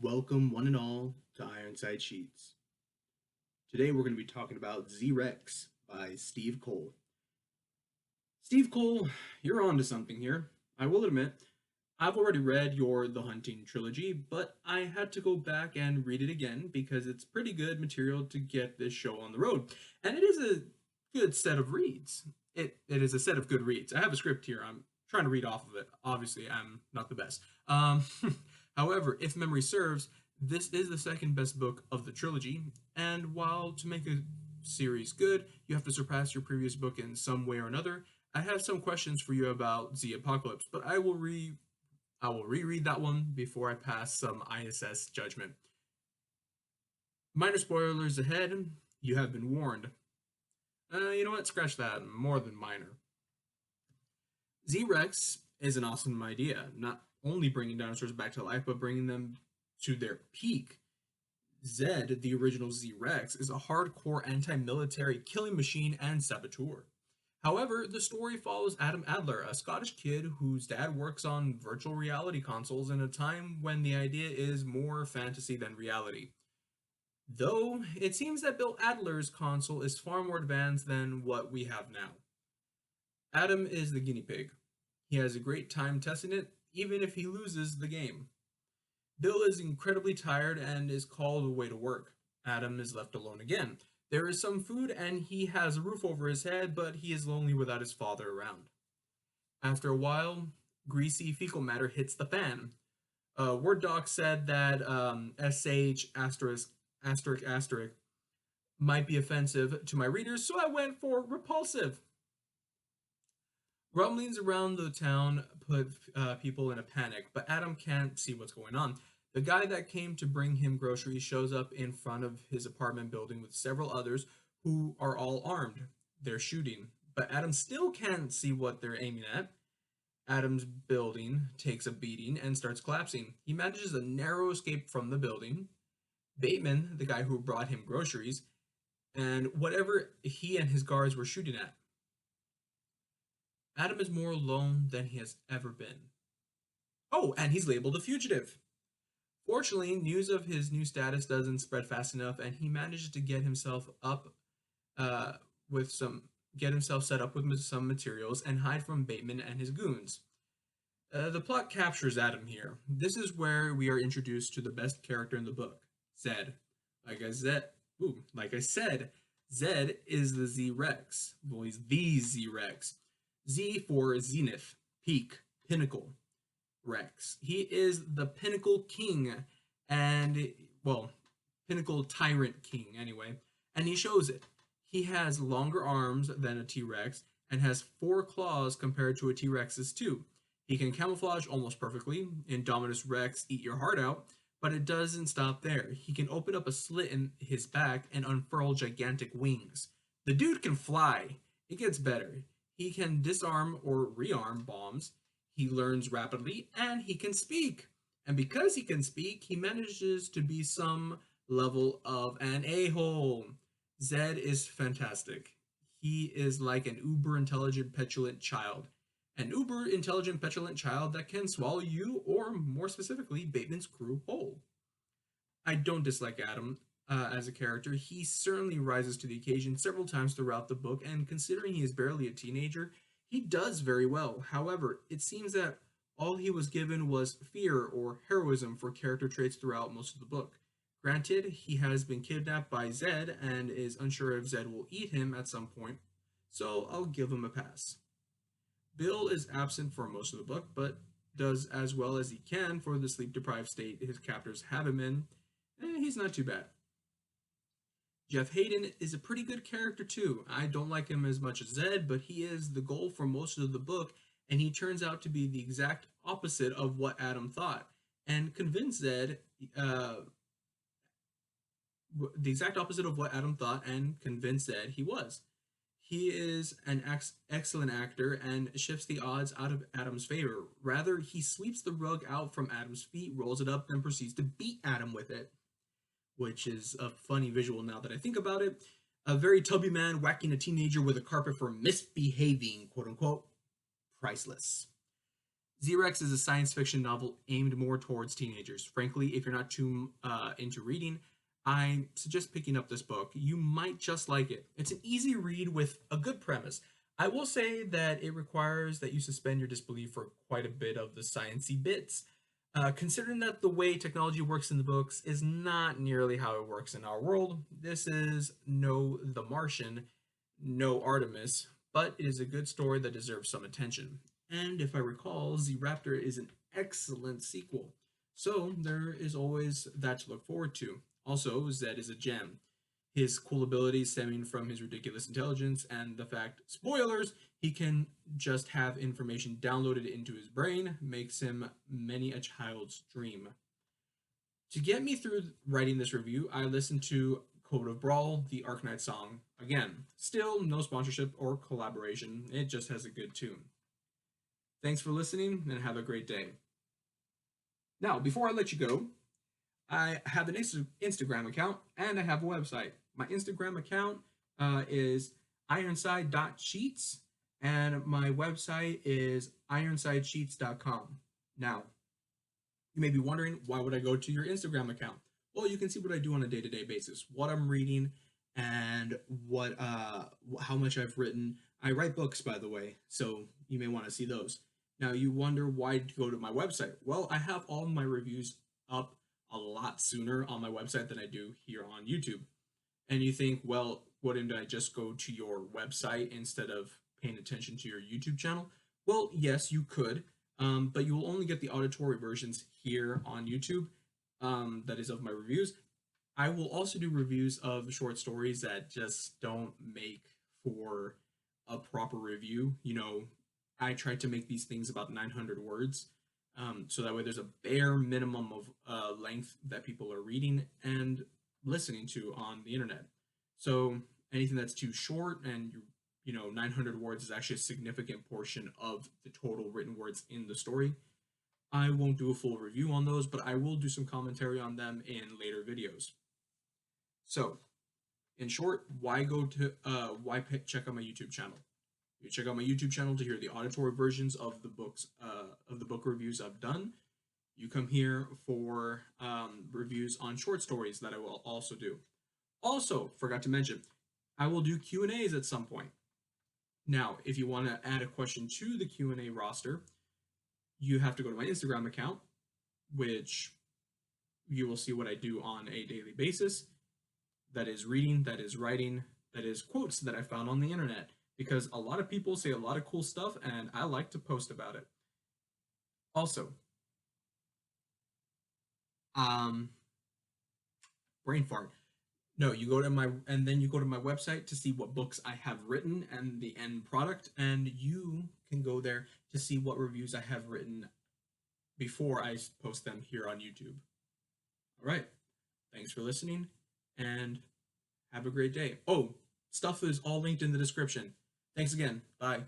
Welcome, one and all, to Ironside Sheets. Today we're going to be talking about Z-Rex by Steve Cole. Steve Cole, you're on to something here. I will admit, I've already read your The Hunting trilogy, but I had to go back and read it again because it's pretty good material to get this show on the road. And it is a good set of reads. It is a set of good reads. I have a script here. I'm trying to read off of it. Obviously, I'm not the best. However, if memory serves, this is the second best book of the trilogy, and while to make a series good, you have to surpass your previous book in some way or another. I have some questions for you about Z Apocalypse, but I will reread that one before I pass some ISS judgment. Minor spoilers ahead. You have been warned. You know what? Scratch that. More than minor. Z-Rex is an awesome idea. Not only bringing dinosaurs back to life, but bringing them to their peak. Zed, the original Z-Rex, is a hardcore anti-military killing machine and saboteur. However, the story follows Adam Adler, a Scottish kid whose dad works on virtual reality consoles in a time when the idea is more fantasy than reality. Though, it seems that Bill Adler's console is far more advanced than what we have now. Adam is the guinea pig. He has a great time testing it, even if he loses the game. Bill is incredibly tired and is called away to work. Adam is left alone again. There is some food and he has a roof over his head, but he is lonely without his father around. After a while, greasy fecal matter hits the fan. Word doc said that SH asterisk asterisk asterisk might be offensive to my readers, so I went for repulsive. Rumblings around the town put people in a panic, but Adam can't see what's going on. The guy that came to bring him groceries shows up in front of his apartment building with several others who are all armed. They're shooting, but Adam still can't see what they're aiming at. Adam's building takes a beating and starts collapsing. He manages a narrow escape from the building. Bateman, the guy who brought him groceries, and whatever he and his guards were shooting at. Adam is more alone than he has ever been. Oh, and he's labeled a fugitive. Fortunately, news of his new status doesn't spread fast enough, and he manages to get himself up with some get himself set up with some materials and hide from Bateman and his goons. The plot captures Adam here. This is where we are introduced to the best character in the book, Zed. Like I said, Zed is the Z-Rex. Well, he's the Z-Rex. Z for Zenith, Peak, Pinnacle, Rex. He is the Pinnacle King, and, well, Pinnacle Tyrant King, anyway, and he shows it. He has longer arms than a T-Rex and has 4 claws compared to a T-Rex's 2. He can camouflage almost perfectly. Indominus Rex, eat your heart out, but it doesn't stop there. He can open up a slit in his back and unfurl gigantic wings. The dude can fly. It gets better. He can disarm or rearm bombs. He learns rapidly, and he can speak. And because he can speak, he manages to be some level of an a-hole. Zed is fantastic. He is like an uber-intelligent, petulant child. An uber-intelligent, petulant child that can swallow you, or more specifically, Bateman's crew whole. I don't dislike Adam as a character. He certainly rises to the occasion several times throughout the book, and considering he is barely a teenager, he does very well. However, it seems that all he was given was fear or heroism for character traits throughout most of the book. Granted, he has been kidnapped by Zed and is unsure if Zed will eat him at some point, so I'll give him a pass. Bill is absent for most of the book, but does as well as he can for the sleep-deprived state his captors have him in. He's not too bad. Jeff Hayden is a pretty good character too. I don't like him as much as Zed, but he is the goal for most of the book, and he turns out to be the exact opposite of what Adam thought, and convinced Zed, the exact opposite of what Adam thought and convinced Zed he was. He is an excellent actor and shifts the odds out of Adam's favor. Rather, he sweeps the rug out from Adam's feet, rolls it up, then proceeds to beat Adam with it, which is a funny visual now that I think about it. A very tubby man whacking a teenager with a carpet for misbehaving, quote unquote, priceless. Z-Rex is a science fiction novel aimed more towards teenagers. Frankly, if you're not too into reading, I suggest picking up this book. You might just like it. It's an easy read with a good premise. I will say that it requires that you suspend your disbelief for quite a bit of the sciencey bits, considering that the way technology works in the books is not nearly how it works in our world. This is no The Martian, no Artemis, but it is a good story that deserves some attention. And if I recall, Z Raptor is an excellent sequel. So there is always that to look forward to. Also, Zed is a gem. His cool abilities stemming from his ridiculous intelligence and the fact, spoilers, he can just have information downloaded into his brain makes him many a child's dream. To get me through writing this review, I listened to Code of Brawl, the Arknight song. Again, still no sponsorship or collaboration, it just has a good tune. Thanks for listening and have a great day. Now, before I let you go, I have an Instagram account and I have a website. My Instagram account is ironside.cheats and my website is ironsidecheats.com. Now, you may be wondering, why would I go to your Instagram account? Well, you can see what I do on a day-to-day basis, what I'm reading, and how much I've written. I write books, by the way, so you may want to see those. Now, you wonder why to go to my website. Well, I have all my reviews up a lot sooner on my website than I do here on YouTube. And you think, well, wouldn't I just go to your website instead of paying attention to your YouTube channel? Well, yes, you could, but you will only get the auditory versions here on YouTube, that is of my reviews. I will also do reviews of short stories that just don't make for a proper review. You know, I tried to make these things about 900 words, so that way there's a bare minimum of length that people are reading and listening to on the internet. So anything that's too short and 900 words is actually a significant portion of the total written words in the story. I won't do a full review on those, but I will do some commentary on them in later videos. So, in short, why check out my YouTube channel? You check out my YouTube channel to hear the auditory versions of the books, of the book reviews I've done. You come here for reviews on short stories that I will also do. Also, forgot to mention, I will do Q&As at some point. Now, if you want to add a question to the Q&A roster, you have to go to my Instagram account, which you will see what I do on a daily basis. That is reading, that is writing, that is quotes that I found on the internet, because a lot of people say a lot of cool stuff and I like to post about it. Also, brain fart. No, you go to then you go to my website to see what books I have written and the end product, and you can go there to see what reviews I have written before I post them here on YouTube. All right. Thanks for listening and have a great day. Oh, stuff is all linked in the description. Thanks again. Bye.